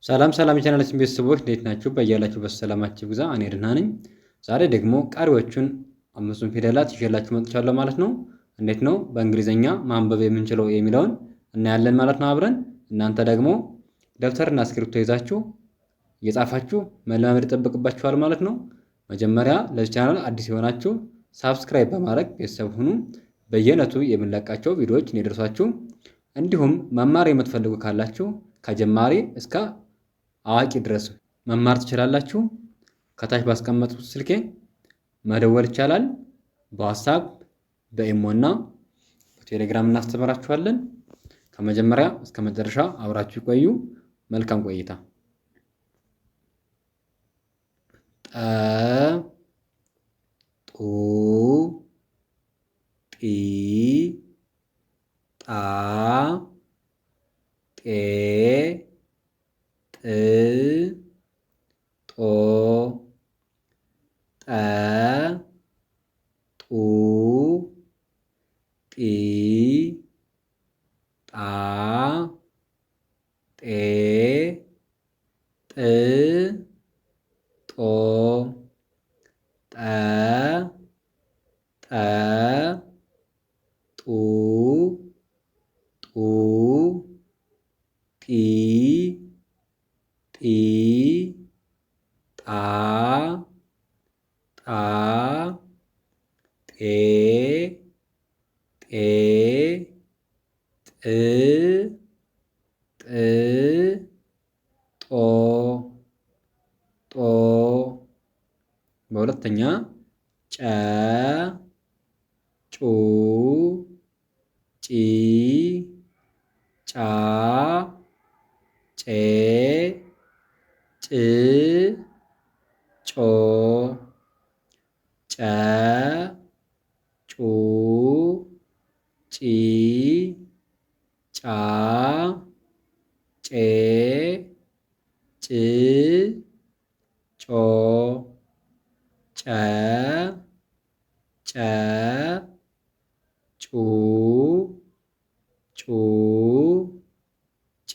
ሰላም ሰላም የቻናላችን ቤተሰቦች እንዴት ናችሁ? በያላችሁበት ሰላማችሁ ይብዛ። እኔ ደህና ነኝ። ዛሬ ደግሞ ቀሪዎቹን አምስቱን ፊደላት ይዤላችሁ መጥቻለሁ ማለት ነው። እንዴት ነው በእንግሊዝኛ ማንበብ የምንችለው የሚለውን እናያለን ማለት ነው አብረን። እናንተ ደግሞ ደብተርና እስክሪብቶ ይዛችሁ እየጻፋችሁ መለማመድ ይጠበቅባችኋል ማለት ነው። መጀመሪያ ለዚህ ቻናል አዲስ የሆናችሁ ሳብስክራይብ በማድረግ ቤተሰብ ሁኑ። በየዕለቱ የምንለቃቸው ቪዲዮዎች እንዲደርሷችሁ እንዲሁም መማር የምትፈልጉ ካላችሁ ከጀማሪ እስከ አዋቂ ድረስ መማር ትችላላችሁ። ከታች ባስቀመጡት ስልኬ መደወል ይቻላል። በዋትስአፕ በኢሞና በቴሌግራም እናስተምራችኋለን። ከመጀመሪያ እስከ መጨረሻ አብራችሁ ይቆዩ። መልካም ቆይታ። ጠ ጡ ጢ ጣ ጤ ጥ ጦ ጠ ጡ ጢ ጣ ጤ ጥ ጦ ጠ ጡ ጢ ጣ ጤ ጥ ጦ በሁለተኛ ጨ ጩ ጪ ጫ ጬ ጭ ጮ ጨ ጩ ጪ ጫ ጬ ጭ ጮ ጨ ጩ ጪ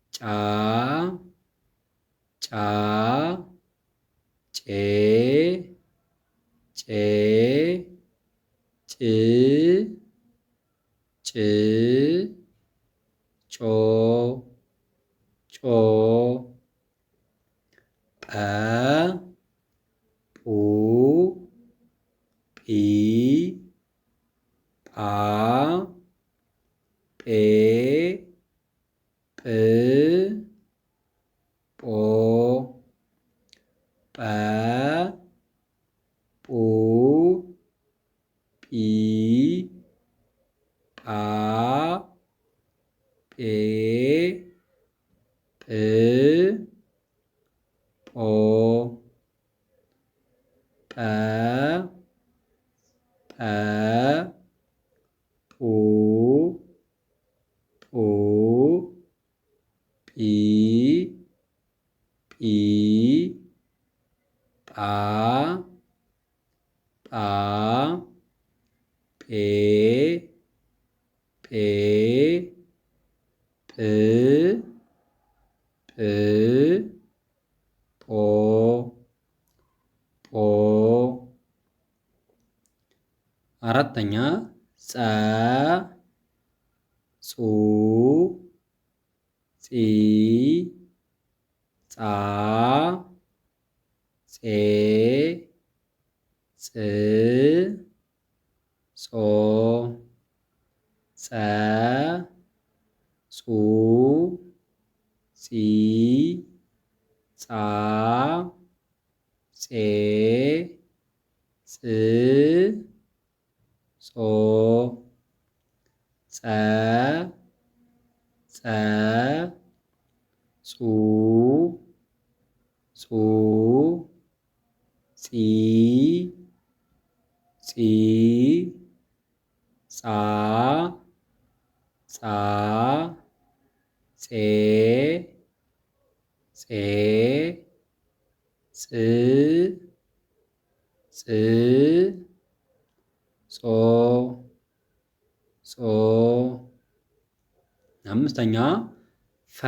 ጫ ጬ ጭ ጮ ጰ ጱ ጲ ጳ ጴ ጵ ጶ ጰ ጱ ጲ ጳ ጴ ጵ ጶ ጰ ጱ ጲ ጳ ጴ ጵ ጶ አራተኛ ጸ ጹ ጺ ጻ ጼ ጽ ጾ ጸ ጹ ጺ ጻ ጼ ጽ ጾ ጸ ጹ ጺ ጻ ጼ ጽ ጾ አምስተኛ ፈ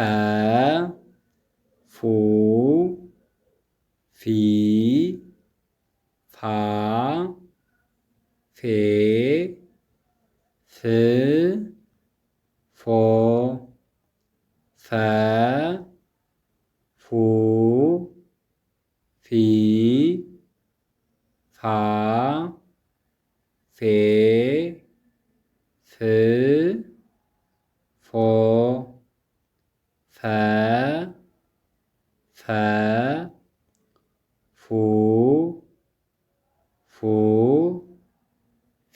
ፉ ፊ ፋ ፌ ፍ ፎ ፈ ፉ ፊ ፋ ፌ ፍ ፎ ፈ ፈ ፉ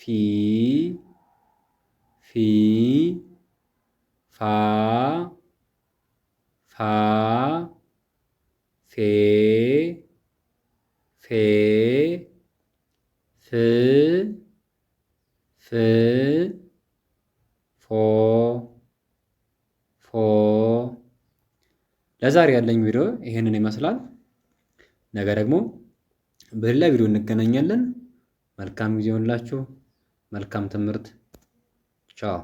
ፊ ፊ ፋ ፋ ፌ ፌ ፍ ፍ ፎ ፎ። ለዛሬ ያለኝ ቪዲዮ ይሄንን ይመስላል። ነገ ደግሞ በሌላ ቪዲዮ እንገናኛለን። መልካም ጊዜ ይሁንላችሁ። መልካም ትምህርት። ቻው